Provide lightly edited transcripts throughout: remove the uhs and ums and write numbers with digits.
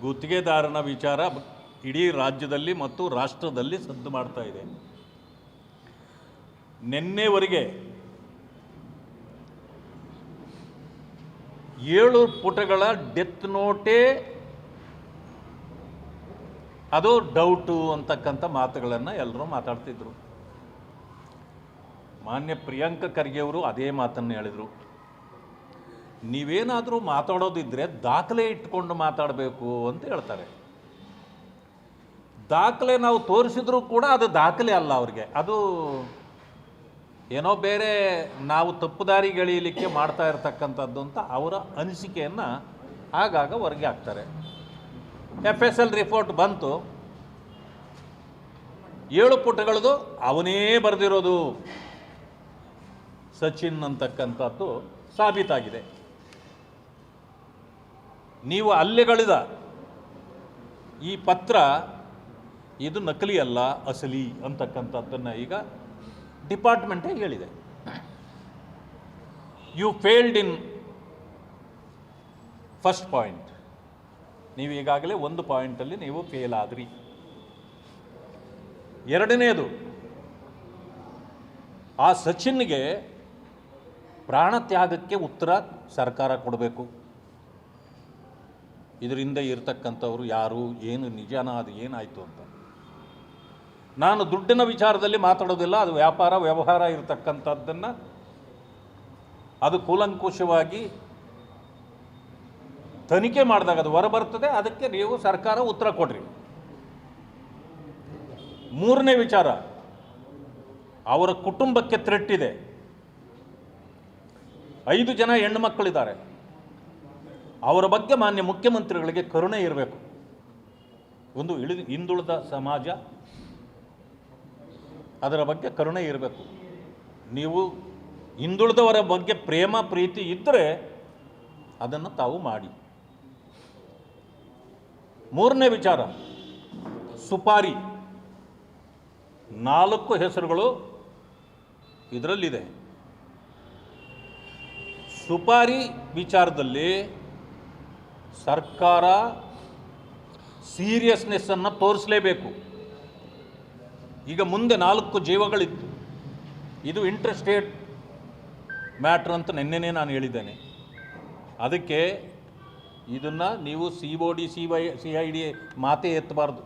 ಗುತ್ತಿಗೆದಾರನ ವಿಚಾರ ಇಡೀ ರಾಜ್ಯದಲ್ಲಿ ಮತ್ತು ರಾಷ್ಟ್ರದಲ್ಲಿ ಸದ್ದು ಮಾಡ್ತಾ ಇದೆ. ನಿನ್ನೆವರೆಗೆ 7 ಪುಟಗಳ ಡೆತ್ ನೋಟೇ ಅದು ಡೌಟು ಅಂತಕ್ಕಂಥ ಮಾತುಗಳನ್ನು ಎಲ್ಲರೂ ಮಾತಾಡ್ತಿದ್ರು. ಮಾನ್ಯ ಪ್ರಿಯಾಂಕ ಖರ್ಗೆ ಅವರು ಅದೇ ಮಾತನ್ನು ಹೇಳಿದರು. ನೀವೇನಾದರೂ ಮಾತಾಡೋದಿದ್ದರೆ ದಾಖಲೆ ಇಟ್ಕೊಂಡು ಮಾತಾಡಬೇಕು ಅಂತ ಹೇಳ್ತಾರೆ. ದಾಖಲೆ ನಾವು ತೋರಿಸಿದ್ರೂ ಕೂಡ ಅದು ದಾಖಲೆ ಅಲ್ಲ ಅವ್ರಿಗೆ, ಅದು ಏನೋ ಬೇರೆ ನಾವು ತಪ್ಪುದಾರಿಗೆಳೆಯಲಿಕ್ಕೆ ಮಾಡ್ತಾ ಇರತಕ್ಕಂಥದ್ದು ಅಂತ ಅವರ ಅನಿಸಿಕೆಯನ್ನು ಆಗಾಗ ಹೊರಗೆ ಹಾಕ್ತಾರೆ. FSL ರಿಪೋರ್ಟ್ ಬಂತು, 7 ಪುಟಗಳದು ಅವನೇ ಬರೆದಿರೋದು ಸಚಿನ್ ಅಂತಕ್ಕಂಥದ್ದು ಸಾಬೀತಾಗಿದೆ. ನೀವು ಅಲ್ಲೆಗಳಿದ ಈ ಪತ್ರ ಇದು ನಕಲಿ ಅಲ್ಲ, ಅಸಲಿ ಅಂತಕ್ಕಂಥದ್ದನ್ನು ಈಗ ಡಿಪಾರ್ಟ್ಮೆಂಟೇ ಹೇಳಿದೆ. You failed in first point. ನೀವು ಈಗಾಗಲೇ 1 ಪಾಯಿಂಟಲ್ಲಿ ನೀವು ಫೇಲ್ ಆದ್ರಿ. ಎರಡನೇದು, ಆ ಸಚಿನ್ಗೆ ಪ್ರಾಣ ತ್ಯಾಗಕ್ಕೆ ಉತ್ತರ ಸರ್ಕಾರ ಕೊಡಬೇಕು. ಇದರಿಂದ ಇರತಕ್ಕಂಥವ್ರು ಯಾರು, ಏನು ನಿಜಾನ, ಅದು ಏನಾಯಿತು ಅಂತ. ನಾನು ದುಡ್ಡಿನ ವಿಚಾರದಲ್ಲಿ ಮಾತಾಡೋದಿಲ್ಲ, ಅದು ವ್ಯಾಪಾರ ವ್ಯವಹಾರ ಇರತಕ್ಕಂಥದ್ದನ್ನು ಅದು ಕೂಲಂಕುಷವಾಗಿ ತನಿಖೆ ಮಾಡಿದಾಗ ಅದು ಹೊರಬರ್ತದೆ, ಅದಕ್ಕೆ ನೀವು ಸರ್ಕಾರ ಉತ್ತರ ಕೊಡ್ರಿ. ಮೂರನೇ ವಿಚಾರ, ಅವರ ಕುಟುಂಬಕ್ಕೆ ಥ್ರೆಟ್ ಇದೆ. 5 ಜನ ಹೆಣ್ಣು ಮಕ್ಕಳಿದ್ದಾರೆ. ಅವರ ಬಗ್ಗೆ ಮಾನ್ಯ ಮುಖ್ಯಮಂತ್ರಿಗಳಿಗೆ ಕರುಣೆ ಇರಬೇಕು. ಒಂದು ಹಿಂದುಳಿದ ಸಮಾಜ, ಅದರ ಬಗ್ಗೆ ಕರುಣೆ ಇರಬೇಕು. ನೀವು ಹಿಂದುಳಿದವರ ಬಗ್ಗೆ ಪ್ರೇಮ ಪ್ರೀತಿ ಇದ್ದರೆ ಅದನ್ನು ತಾವು ಮಾಡಿ. ಮೂರನೇ ವಿಚಾರ, ಸುಪಾರಿ. 4 ಹೆಸರುಗಳು ಇದರಲ್ಲಿದೆ. ಸುಪಾರಿ ವಿಚಾರದಲ್ಲಿ ಸರ್ಕಾರ ಸೀರಿಯಸ್ನೆಸ್ಸನ್ನು ತೋರಿಸಲೇಬೇಕು. ಈಗ ಮುಂದೆ 4 ಜೀವಗಳಿತ್ತು. ಇದು ಇಂಟರ್ಸ್ಟೇಟ್ ಮ್ಯಾಟ್ರ್ ಅಂತ ನಿನ್ನೆನೇ ನಾನು ಹೇಳಿದ್ದೇನೆ. ಅದಕ್ಕೆ ಇದನ್ನು ನೀವು COD CID ಮಾತೇ ಎತ್ತಬಾರ್ದು,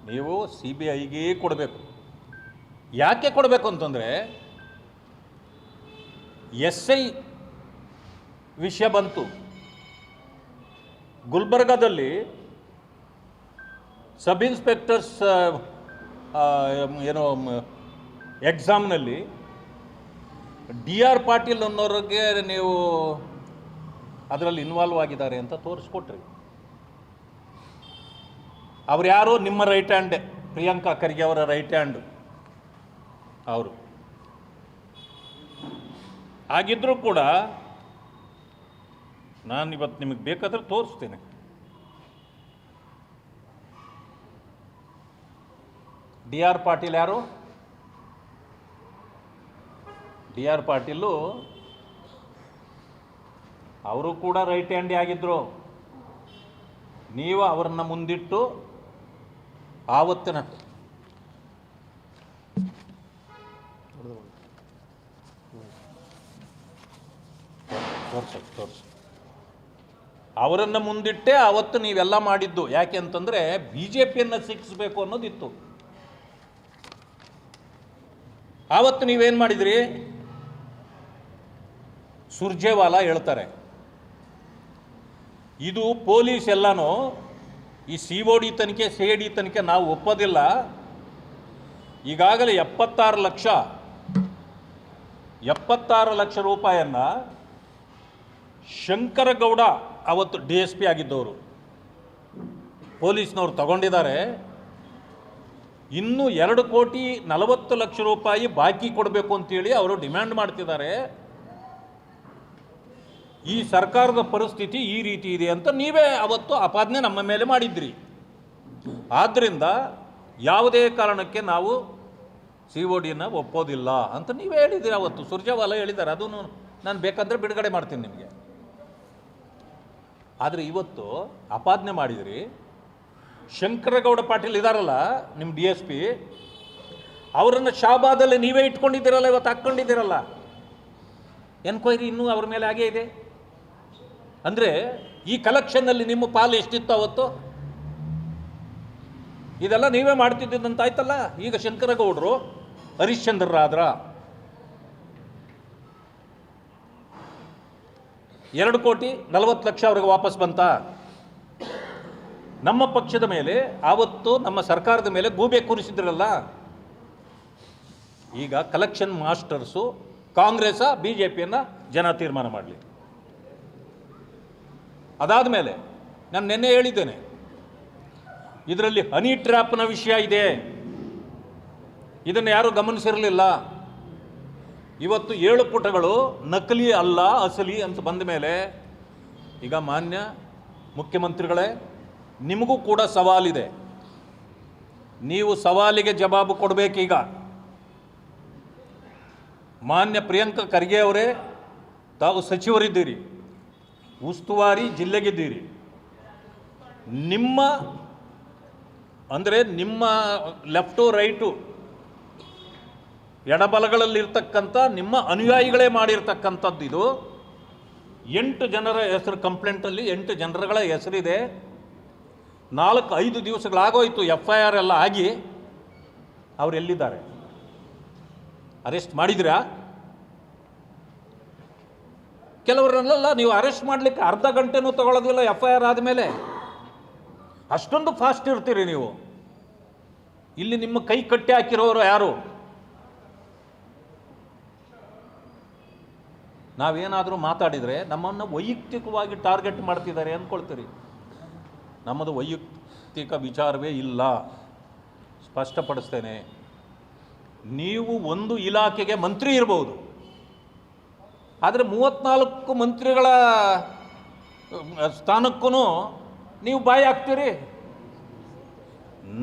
ನೀವು CBIಗೇ ಕೊಡಬೇಕು. ಯಾಕೆ ಕೊಡಬೇಕು ಅಂತಂದರೆ, SI ವಿಷಯ ಬಂತು. ಗುಲ್ಬರ್ಗಾದಲ್ಲಿ ಸಬ್ ಇನ್ಸ್ಪೆಕ್ಟರ್ಸ್ ಏನೋ ಎಕ್ಸಾಮ್ನಲ್ಲಿ DR ಪಾಟೀಲ್ ಅನ್ನೋರಿಗೆ ನೀವು ಅದರಲ್ಲಿ ಇನ್ವಾಲ್ವ್ ಆಗಿದ್ದಾರೆ ಅಂತ ತೋರಿಸ್ಕೊಟ್ರಿ. ಅವ್ರು ಯಾರು? ನಿಮ್ಮ ರೈಟ್ ಹ್ಯಾಂಡ್, ಪ್ರಿಯಾಂಕಾ ಖರ್ಗೆ ಅವರ ರೈಟ್ ಹ್ಯಾಂಡ್ ಅವರು. ಆಗಿದ್ದರೂ ಕೂಡ ನಾನು ಇವತ್ತು ನಿಮಗೆ ಬೇಕಾದ್ರೆ ತೋರಿಸ್ತೇನೆ. DR ಪಾಟೀಲ್ ಯಾರು? DR ಪಾಟೀಲು ಅವರು ಕೂಡ ರೈಟ್ ಹ್ಯಾಂಡೇ ಆಗಿದ್ದರು. ನೀವು ಅವರನ್ನು ಮುಂದಿಟ್ಟು ಆವತ್ತಿನ ತೋರಿಸು ಅವರನ್ನು ಮುಂದಿಟ್ಟೆ ಆವತ್ತು ನೀವೆಲ್ಲ ಮಾಡಿದ್ದು. ಯಾಕೆ ಅಂತಂದರೆ BJPಯನ್ನು ಸಿಕ್ಕಿಸ್ಬೇಕು ಅನ್ನೋದಿತ್ತು. ಆವತ್ತು ನೀವೇನು ಮಾಡಿದ್ರಿ? ಸುರ್ಜೇವಾಲಾ ಹೇಳ್ತಾರೆ, ಇದು ಪೊಲೀಸ್ ಎಲ್ಲನೂ ಈ COD ತನಿಖೆ CID ತನಿಖೆ ನಾವು ಒಪ್ಪೋದಿಲ್ಲ. ಈಗಾಗಲೇ 76 ಲಕ್ಷ ರೂಪಾಯಿಯನ್ನು ಶಂಕರಗೌಡ ಅವತ್ತು DSP ಆಗಿದ್ದವರು ಪೊಲೀಸ್ನವ್ರು ತಗೊಂಡಿದ್ದಾರೆ. ಇನ್ನೂ 2,40,00,000 ರೂಪಾಯಿ ಬಾಕಿ ಕೊಡಬೇಕು ಅಂತೇಳಿ ಅವರು ಡಿಮ್ಯಾಂಡ್ ಮಾಡ್ತಿದ್ದಾರೆ. ಈ ಸರ್ಕಾರದ ಪರಿಸ್ಥಿತಿ ಈ ರೀತಿ ಇದೆ ಅಂತ ನೀವೇ ಅವತ್ತು ಆಪಾದನೆ ನಮ್ಮ ಮೇಲೆ ಮಾಡಿದ್ರಿ. ಆದ್ದರಿಂದ ಯಾವುದೇ ಕಾರಣಕ್ಕೆ ನಾವು CODಯನ್ನು ಒಪ್ಪೋದಿಲ್ಲ ಅಂತ ನೀವೇ ಹೇಳಿದ್ದೀರಿ. ಅವತ್ತು ಸುರ್ಜೇವಾಲಾ ಹೇಳಿದ್ದಾರೆ. ಅದನ್ನು ನಾನು ಬೇಕಂದರೆ ಬಿಡುಗಡೆ ಮಾಡ್ತೀನಿ ನಿಮಗೆ. ಆದರೆ ಇವತ್ತು ಅಪಾದನೆ ಮಾಡಿದ್ರಿ. ಶಂಕರಗೌಡ ಪಾಟೀಲ್ ಇದ್ದಾರಲ್ಲ ನಿಮ್ಮ DSP, ಅವರನ್ನು ಶಾಬಾದಲ್ಲಿ ನೀವೇ ಇಟ್ಕೊಂಡಿದ್ದೀರಲ್ಲ, ಇವತ್ತು ಹಾಕ್ಕೊಂಡಿದ್ದೀರಲ್ಲ. ಎನ್ಕ್ವೈರಿ ಇನ್ನೂ ಅವ್ರ ಮೇಲೆ ಹಾಗೇ ಇದೆ. ಅಂದರೆ ಈ ಕಲೆಕ್ಷನ್ನಲ್ಲಿ ನಿಮ್ಮ ಪಾಲು ಎಷ್ಟಿತ್ತು ಅವತ್ತು? ಇದೆಲ್ಲ ನೀವೇ ಮಾಡ್ತಿದ್ದಂತಾಯ್ತಲ್ಲ. ಈಗ ಶಂಕರಗೌಡರು ಹರಿಶ್ಚಂದ್ರರಾದ್ರ 2,40,00,000 ಅವ್ರಿಗೆ ವಾಪಸ್ ಬಂತ. ನಮ್ಮ ಪಕ್ಷದ ಮೇಲೆ ಆವತ್ತು ನಮ್ಮ ಸರ್ಕಾರದ ಮೇಲೆ ಗೂಬೆ ಕೂರಿಸಿದ್ರಲ್ಲ. ಈಗ ಕಲೆಕ್ಷನ್ ಮಾಸ್ಟರ್ಸು ಕಾಂಗ್ರೆಸ್ BJPಯನ್ನು ಜನ ತೀರ್ಮಾನ ಮಾಡಲಿ. ಅದಾದ ಮೇಲೆ ನಾನು ನಿನ್ನೆ ಹೇಳಿದ್ದೇನೆ, ಇದರಲ್ಲಿ ಹನಿ ಟ್ರ್ಯಾಪ್ನ ವಿಷಯ ಇದೆ. ಇದನ್ನು ಯಾರೂ ಗಮನಿಸಿರಲಿಲ್ಲ. ಇವತ್ತು 7 ಪುಟಗಳು ನಕಲಿ ಅಲ್ಲ ಅಸಲಿ ಅಂತ ಬಂದ ಮೇಲೆ ಈಗ ಮಾನ್ಯ ಮುಖ್ಯಮಂತ್ರಿಗಳೇ, ನಿಮಗೂ ಕೂಡ ಸವಾಲಿದೆ. ನೀವು ಸವಾಲಿಗೆ ಜವಾಬು ಕೊಡಬೇಕೀಗ. ಮಾನ್ಯ ಪ್ರಿಯಾಂಕ ಖರ್ಗೆ ಅವರೇ, ತಾವು ಸಚಿವರಿದ್ದೀರಿ, ಉಸ್ತುವಾರಿ ಜಿಲ್ಲೆಗಿದ್ದೀರಿ. ನಿಮ್ಮ ಅಂದರೆ ನಿಮ್ಮ ಲೆಫ್ಟು ರೈಟು ಎಡಬಲಗಳಲ್ಲಿರ್ತಕ್ಕಂಥ ನಿಮ್ಮ ಅನುಯಾಯಿಗಳೇ ಮಾಡಿರ್ತಕ್ಕಂಥದ್ದು ಇದು. 8 ಜನರ ಹೆಸರು ಕಂಪ್ಲೇಂಟಲ್ಲಿ 8 ಜನರುಗಳ ಹೆಸರಿದೆ. 4-5 ದಿವಸಗಳಾಗೋಯ್ತು FIR ಎಲ್ಲ ಆಗಿ. ಅವ್ರು ಎಲ್ಲಿದ್ದಾರೆ? ಅರೆಸ್ಟ್ ಮಾಡಿದಿರಾ? ಕೆಲವರನ್ನೆಲ್ಲ ನೀವು ಅರೆಸ್ಟ್ ಮಾಡಲಿಕ್ಕೆ ಅರ್ಧ ಗಂಟೆನೂ ತಗೊಳ್ಳೋದಿಲ್ಲ FIR ಆದಮೇಲೆ. ಅಷ್ಟೊಂದು ಫಾಸ್ಟ್ ಇರ್ತೀರಿ ನೀವು. ಇಲ್ಲಿ ನಿಮ್ಮ ಕೈ ಕಟ್ಟಿ ಹಾಕಿರೋರು ಯಾರು? ನಾವೇನಾದರೂ ಮಾತಾಡಿದರೆ ನಮ್ಮನ್ನು ವೈಯಕ್ತಿಕವಾಗಿ ಟಾರ್ಗೆಟ್ ಮಾಡ್ತಿದ್ದಾರೆ ಅಂದ್ಕೊಳ್ತೀರಿ. ನಮ್ಮದು ವೈಯಕ್ತಿಕ ವಿಚಾರವೇ ಇಲ್ಲ. ಸ್ಪಷ್ಟಪಡಿಸ್ತೇನೆ, ನೀವು ಒಂದು ಇಲಾಖೆಗೆ ಮಂತ್ರಿ ಇರ್ಬೋದು, ಆದರೆ 34 ಮಂತ್ರಿಗಳ ಸ್ಥಾನಕ್ಕೂ ನೀವು ಬಾಯಿ ಹಾಕ್ತೀರಿ.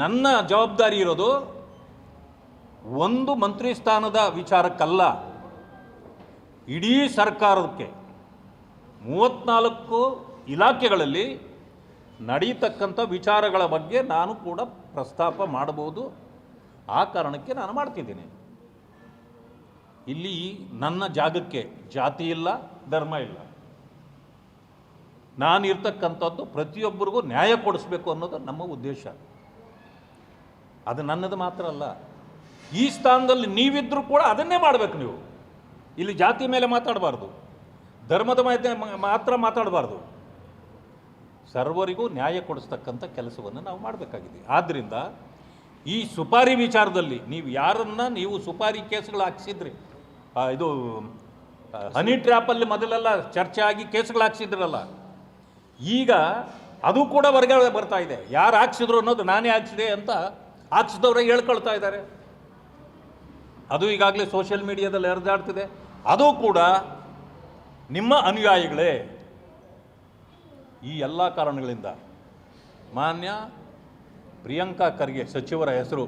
ನನ್ನ ಜವಾಬ್ದಾರಿ ಇರೋದು ಒಂದು ಮಂತ್ರಿ ಸ್ಥಾನದ ವಿಚಾರಕ್ಕಲ್ಲ, ಇಡೀ ಸರ್ಕಾರಕ್ಕೆ 34 ಇಲಾಖೆಗಳಲ್ಲಿ ನಡೀತಕ್ಕಂಥ ವಿಚಾರಗಳ ಬಗ್ಗೆ ನಾನು ಕೂಡ ಪ್ರಸ್ತಾಪ ಮಾಡಬಹುದು. ಆ ಕಾರಣಕ್ಕೆ ನಾನು ಮಾಡ್ತಿದ್ದೀನಿ. ಇಲ್ಲಿ ನನ್ನ ಜಾಗಕ್ಕೆ ಜಾತಿ ಇಲ್ಲ, ಧರ್ಮ ಇಲ್ಲ. ನಾನು ಇರ್ತಕ್ಕಂಥದ್ದು ಪ್ರತಿಯೊಬ್ಬರಿಗೂ ನ್ಯಾಯ ಕೊಡಿಸ್ಬೇಕು ಅನ್ನೋದು ನಮ್ಮ ಉದ್ದೇಶ. ಅದು ನನ್ನದು ಮಾತ್ರ ಅಲ್ಲ. ಈ ಸ್ಥಾನದಲ್ಲಿ ನೀವಿದ್ರೂ ಕೂಡ ಅದನ್ನೇ ಮಾಡಬೇಕು. ನೀವು ಇಲ್ಲಿ ಜಾತಿ ಮೇಲೆ ಮಾತಾಡಬಾರ್ದು, ಧರ್ಮದ ಮಾತ್ರ ಮಾತಾಡಬಾರ್ದು. ಸರ್ವರಿಗೂ ನ್ಯಾಯ ಕೊಡಿಸ್ತಕ್ಕಂಥ ಕೆಲಸವನ್ನು ನಾವು ಮಾಡಬೇಕಾಗಿದೆ. ಆದ್ದರಿಂದ ಈ ಸುಪಾರಿ ವಿಚಾರದಲ್ಲಿ ನೀವು ಯಾರನ್ನ ನೀವು ಸುಪಾರಿ ಕೇಸ್ಗಳು ಹಾಕ್ಸಿದ್ರಿ, ಇದು ಹನಿ ಟ್ರ್ಯಾಪಲ್ಲಿ ಮೊದಲೆಲ್ಲ ಚರ್ಚೆ ಆಗಿ ಕೇಸ್ಗಳು ಹಾಕ್ಸಿದ್ರಲ್ಲ, ಈಗ ಅದು ಕೂಡ ಹೊರಗಡೆ ಬರ್ತಾ ಇದೆ. ಯಾರು ಹಾಕ್ಸಿದ್ರು ಅನ್ನೋದು ನಾನೇ ಹಾಕ್ಸಿದೆ ಅಂತ ಹಾಕ್ಸಿದವರೇ ಹೇಳ್ಕೊಳ್ತಾ ಇದ್ದಾರೆ. ಅದು ಈಗಾಗಲೇ ಸೋಷಿಯಲ್ ಮೀಡಿಯಾದಲ್ಲಿ ಹರಿದಾಡ್ತಿದೆ. ಅದು ಕೂಡ ನಿಮ್ಮ ಅನುಯಾಯಿಗಳೇ. ಈ ಎಲ್ಲ ಕಾರಣಗಳಿಂದ ಮಾನ್ಯ ಪ್ರಿಯಾಂಕ ಖರ್ಗೆ ಸಚಿವರ ಹೆಸರು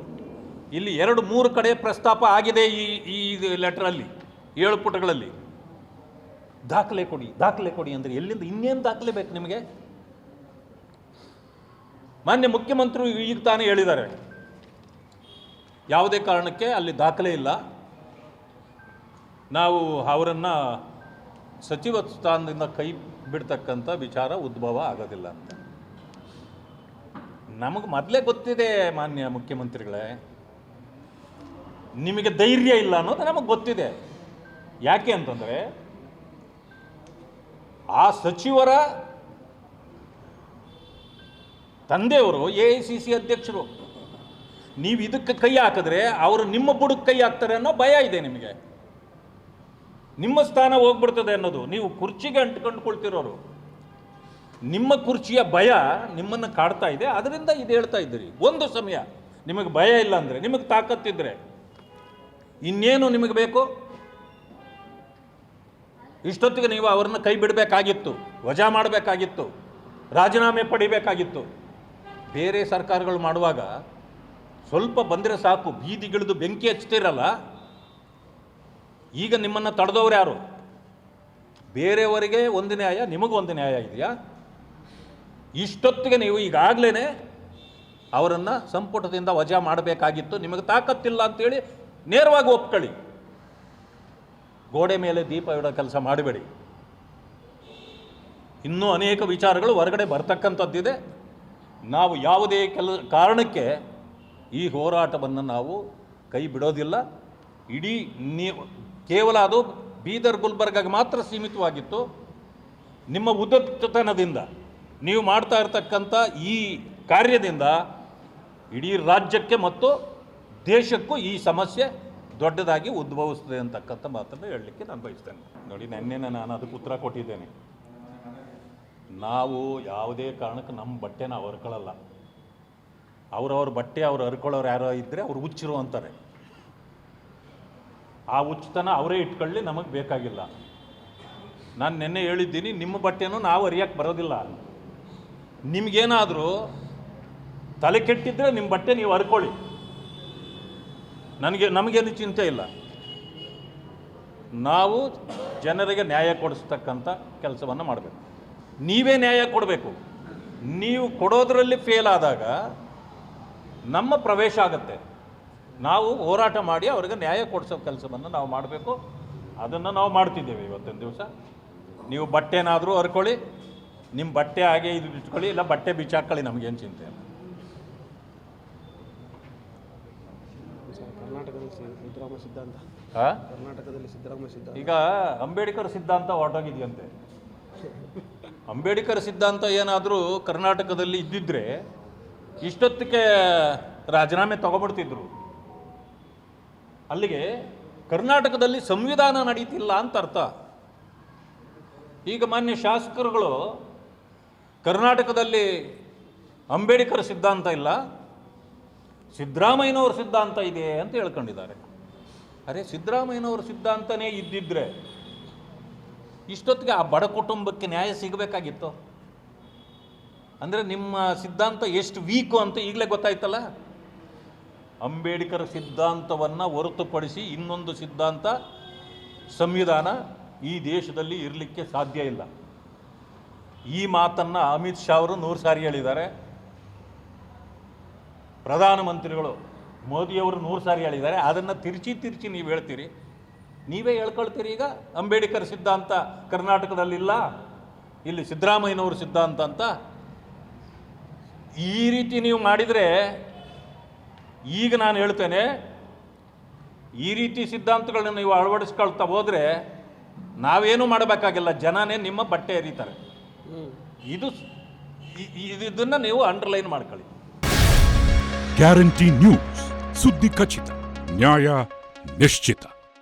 ಇಲ್ಲಿ 2-3 ಕಡೆ ಪ್ರಸ್ತಾಪ ಆಗಿದೆ. ಈ ಲೆಟರಲ್ಲಿ 7 ಪುಟಗಳಲ್ಲಿ ದಾಖಲೆ ಕೊಡಿ, ದಾಖಲೆ ಕೊಡಿ ಅಂದರೆ ಎಲ್ಲಿಂದ ಇನ್ನೇನು ದಾಖಲೆ ಬೇಕು ನಿಮಗೆ? ಮಾನ್ಯ ಮುಖ್ಯಮಂತ್ರಿ ಈಗ ತಾನೇ ಹೇಳಿದ್ದಾರೆ, ಯಾವುದೇ ಕಾರಣಕ್ಕೆ ಅಲ್ಲಿ ದಾಖಲೆ ಇಲ್ಲ, ನಾವು ಅವರನ್ನು ಸಚಿವ ಸ್ಥಾನದಿಂದ ಕೈ ಬಿಡ್ತಕ್ಕಂಥ ವಿಚಾರ ಉದ್ಭವ ಆಗೋದಿಲ್ಲ ಅಂತ. ನಮಗೆ ಮೊದಲೇ ಗೊತ್ತಿದೆ ಮಾನ್ಯ ಮುಖ್ಯಮಂತ್ರಿಗಳೇ, ನಿಮಗೆ ಧೈರ್ಯ ಇಲ್ಲ ಅನ್ನೋದು ನಮಗೆ ಗೊತ್ತಿದೆ. ಯಾಕೆ ಅಂತಂದರೆ ಆ ಸಚಿವರ ತಂದೆಯವರು AICC ಅಧ್ಯಕ್ಷರು. ನೀವು ಇದಕ್ಕೆ ಕೈ ಹಾಕಿದ್ರೆ ಅವರು ನಿಮ್ಮ ಬುಡಕ್ಕೆ ಕೈ ಹಾಕ್ತಾರೆ ಅನ್ನೋ ಭಯ ಇದೆ ನಿಮಗೆ. ನಿಮ್ಮ ಸ್ಥಾನ ಹೋಗ್ಬಿಡ್ತದೆ ಅನ್ನೋದು. ನೀವು ಕುರ್ಚಿಗೆ ಅಂಟ್ಕೊಂಡ್ಕೊಳ್ತಿರೋರು, ನಿಮ್ಮ ಕುರ್ಚಿಯ ಭಯ ನಿಮ್ಮನ್ನು ಕಾಡ್ತಾ ಇದೆ. ಅದರಿಂದ ಇದು ಹೇಳ್ತಾ ಇದ್ದೀರಿ. ಒಂದು ಸಮಯ ನಿಮಗೆ ಭಯ ಇಲ್ಲ ಅಂದರೆ, ನಿಮಗೆ ತಾಕತ್ತಿದ್ರೆ ಇನ್ನೇನು ನಿಮಗೆ ಬೇಕು? ಇಷ್ಟೊತ್ತಿಗೆ ನೀವು ಅವರನ್ನು ಕೈ ಬಿಡಬೇಕಾಗಿತ್ತು, ವಜಾ ಮಾಡಬೇಕಾಗಿತ್ತು, ರಾಜೀನಾಮೆ ಪಡಿಬೇಕಾಗಿತ್ತು. ಬೇರೆ ಸರ್ಕಾರಗಳು ಮಾಡುವಾಗ ಸ್ವಲ್ಪ ಬಂದರೆ ಸಾಕು, ಬೀದಿಗಿಳಿದು ಬೆಂಕಿ ಹಚ್ತಿರಲ್ಲ. ಈಗ ನಿಮ್ಮನ್ನು ತಡೆದವ್ರು ಯಾರು? ಬೇರೆಯವರಿಗೆ ಒಂದು ನ್ಯಾಯ, ನಿಮಗೊಂದು ನ್ಯಾಯ ಇದೆಯಾ? ಇಷ್ಟೊತ್ತಿಗೆ ನೀವು ಈಗಾಗಲೇ ಅವರನ್ನು ಸಂಪುಟದಿಂದ ವಜಾ ಮಾಡಬೇಕಾಗಿತ್ತು. ನಿಮಗೆ ತಾಕತ್ತಿಲ್ಲ ಅಂತೇಳಿ ನೇರವಾಗಿ ಒಪ್ಕೊಳ್ಳಿ. ಗೋಡೆ ಮೇಲೆ ದೀಪ ಇಡೋ ಕೆಲಸ ಮಾಡಬೇಡಿ. ಇನ್ನೂ ಅನೇಕ ವಿಚಾರಗಳು ಹೊರಗಡೆ ಬರ್ತಕ್ಕಂಥದ್ದಿದೆ. ನಾವು ಯಾವುದೇ ಕಾರಣಕ್ಕೆ ಈ ಹೋರಾಟವನ್ನು ನಾವು ಕೈ ಬಿಡೋದಿಲ್ಲ. ಇಡೀ ನೀವು ಕೇವಲ ಅದು ಬೀದರ್ ಗುಲ್ಬರ್ಗಾಗೆ ಮಾತ್ರ ಸೀಮಿತವಾಗಿತ್ತು. ನಿಮ್ಮ ಉದ್ದಟತನದಿಂದ ನೀವು ಮಾಡ್ತಾ ಇರತಕ್ಕಂಥ ಈ ಕಾರ್ಯದಿಂದ ಇಡೀ ರಾಜ್ಯಕ್ಕೆ ಮತ್ತು ದೇಶಕ್ಕೂ ಈ ಸಮಸ್ಯೆ ದೊಡ್ಡದಾಗಿ ಉದ್ಭವಿಸ್ತದೆ ಅಂತಕ್ಕಂಥ ಮಾತನ್ನು ಹೇಳಲಿಕ್ಕೆ ನಾನು ಬಯಸ್ತೇನೆ. ನೋಡಿ, ನೆನ್ನೆ ನಾನು ಅದಕ್ಕೆ ಉತ್ತರ ಕೊಟ್ಟಿದ್ದೇನೆ. ನಾವು ಯಾವುದೇ ಕಾರಣಕ್ಕೆ ನಮ್ಮ ಬಟ್ಟೆನ ಹರ್ಕೊಳ್ಳಲ್ಲ. ಅವ್ರವ್ರ ಬಟ್ಟೆ ಅವ್ರು ಹರ್ಕೊಳ್ಳೋರು ಯಾರೋ ಇದ್ದರೆ ಅವ್ರು ಹುಚ್ಚರು ಅಂತಾರೆ. ಆ ಹುಚ್ಚತನ ಅವರೇ ಇಟ್ಕೊಳ್ಳಿ, ನಮಗೆ ಬೇಕಾಗಿಲ್ಲ. ನಾನು ನೆನ್ನೆ ಹೇಳಿದ್ದೀನಿ, ನಿಮ್ಮ ಬಟ್ಟೆನೂ ನಾವು ಹರಿಯಕ್ಕೆ ಬರೋದಿಲ್ಲ. ನಿಮಗೇನಾದರೂ ತಲೆ ಕೆಟ್ಟಿದ್ದರೆ ನಿಮ್ಮ ಬಟ್ಟೆ ನೀವು ಹರ್ಕೊಳ್ಳಿ, ನಮಗೇನು ಚಿಂತೆ ಇಲ್ಲ. ನಾವು ಜನರಿಗೆ ನ್ಯಾಯ ಕೊಡಿಸ್ತಕ್ಕಂಥ ಕೆಲಸವನ್ನು ಮಾಡಬೇಕು. ನೀವೇ ನ್ಯಾಯ ಕೊಡಬೇಕು. ನೀವು ಕೊಡೋದರಲ್ಲಿ ಫೇಲ್ ಆದಾಗ ನಮ್ಮ ಪ್ರವೇಶ ಆಗುತ್ತೆ. ನಾವು ಹೋರಾಟ ಮಾಡಿ ಅವರಿಗೆ ನ್ಯಾಯ ಕೊಡಿಸೋ ಕೆಲಸವನ್ನು ನಾವು ಮಾಡಬೇಕು. ಅದನ್ನು ನಾವು ಮಾಡ್ತಿದ್ದೇವೆ ಇವತ್ತಿನ ದಿವಸ. ನೀವು ಬಟ್ಟೆನಾದರೂ ಹರ್ಕೊಳ್ಳಿ, ನಿಮ್ಮ ಬಟ್ಟೆ ಹಾಗೆ ಇದು ಇಟ್ಕೊಳ್ಳಿ, ಇಲ್ಲ ಬಟ್ಟೆ ಬಿಚ್ಚಾಕೊಳ್ಳಿ, ನಮಗೇನು ಚಿಂತೆ ಇಲ್ಲ. ಈಗ ಅಂಬೇಡ್ಕರ್ ಸಿದ್ಧಾಂತ ಹೊರಟೋಗಿದೆಯಂತೆ. ಅಂಬೇಡ್ಕರ್ ಸಿದ್ಧಾಂತ ಏನಾದರೂ ಕರ್ನಾಟಕದಲ್ಲಿ ಇದ್ದಿದ್ರೆ ಇಷ್ಟೊತ್ತಿಗೆ ರಾಜೀನಾಮೆ ತಗೊಬಿಡ್ತಿದ್ರು. ಅಲ್ಲಿಗೆ ಕರ್ನಾಟಕದಲ್ಲಿ ಸಂವಿಧಾನ ನಡೀತಿಲ್ಲ ಅಂತ ಅರ್ಥ. ಈಗ ಮಾನ್ಯ ಶಾಸಕರುಗಳು ಕರ್ನಾಟಕದಲ್ಲಿ ಅಂಬೇಡ್ಕರ್ ಸಿದ್ಧಾಂತ ಇಲ್ಲ, ಸಿದ್ದರಾಮಯ್ಯನವ್ರ ಸಿದ್ಧಾಂತ ಇದೆ ಅಂತ ಹೇಳ್ಕೊಂಡಿದ್ದಾರೆ. ಅರೆ, ಸಿದ್ದರಾಮಯ್ಯನವ್ರ ಸಿದ್ಧಾಂತನೇ ಇದ್ದಿದ್ರೆ ಇಷ್ಟೊತ್ತಿಗೆ ಆ ಬಡ ಕುಟುಂಬಕ್ಕೆ ನ್ಯಾಯ ಸಿಗಬೇಕಾಗಿತ್ತು. ಅಂದರೆ ನಿಮ್ಮ ಸಿದ್ಧಾಂತ ಎಷ್ಟು ವೀಕು ಅಂತ ಈಗಲೇ ಗೊತ್ತಾಯ್ತಲ್ಲ. ಅಂಬೇಡ್ಕರ್ ಸಿದ್ಧಾಂತವನ್ನು ಹೊರತುಪಡಿಸಿ ಇನ್ನೊಂದು ಸಿದ್ಧಾಂತ, ಸಂವಿಧಾನ ಈ ದೇಶದಲ್ಲಿ ಇರಲಿಕ್ಕೆ ಸಾಧ್ಯ ಇಲ್ಲ. ಈ ಮಾತನ್ನು ಅಮಿತ್ ಶಾ ಅವರು 100 ಸಾರಿ ಹೇಳಿದ್ದಾರೆ. ಪ್ರಧಾನಮಂತ್ರಿಗಳು ಮೋದಿಯವರು 100 ಸಾರಿ ಹೇಳಿದ್ದಾರೆ. ಅದನ್ನು ತಿರುಚಿ ನೀವು ಹೇಳ್ತೀರಿ. ನೀವೇ ಹೇಳ್ಕೊಳ್ತೀರಿ. ಈಗ ಅಂಬೇಡ್ಕರ್ ಸಿದ್ಧಾಂತ ಕರ್ನಾಟಕದಲ್ಲಿಲ್ಲ, ಇಲ್ಲಿ ಸಿದ್ದರಾಮಯ್ಯನವ್ರ ಸಿದ್ಧಾಂತ ಅಂತ. ಈ ರೀತಿ ನೀವು ಮಾಡಿದರೆ, ಈಗ ನಾನು ಹೇಳ್ತೇನೆ, ಈ ರೀತಿ ಸಿದ್ಧಾಂತಗಳನ್ನ ನೀವು ಅಳವಡಿಸ್ಕೊಳ್ತಾ ಹೋದರೆ ನಾವೇನು ಮಾಡಬೇಕಾಗಿಲ್ಲ, ಜನನೇ ನಿಮ್ಮ ಬಟ್ಟೆ ಎರೀತಾರೆ. ಇದನ್ನು ನೀವು ಅಂಡರ್ಲೈನ್ ಮಾಡ್ಕೊಳ್ಳಿ. ಗ್ಯಾರಂಟಿ ನ್ಯೂಸ್, ಸುದ್ದಿ ಖಚಿತ, ನ್ಯಾಯ ನಿಶ್ಚಿತ.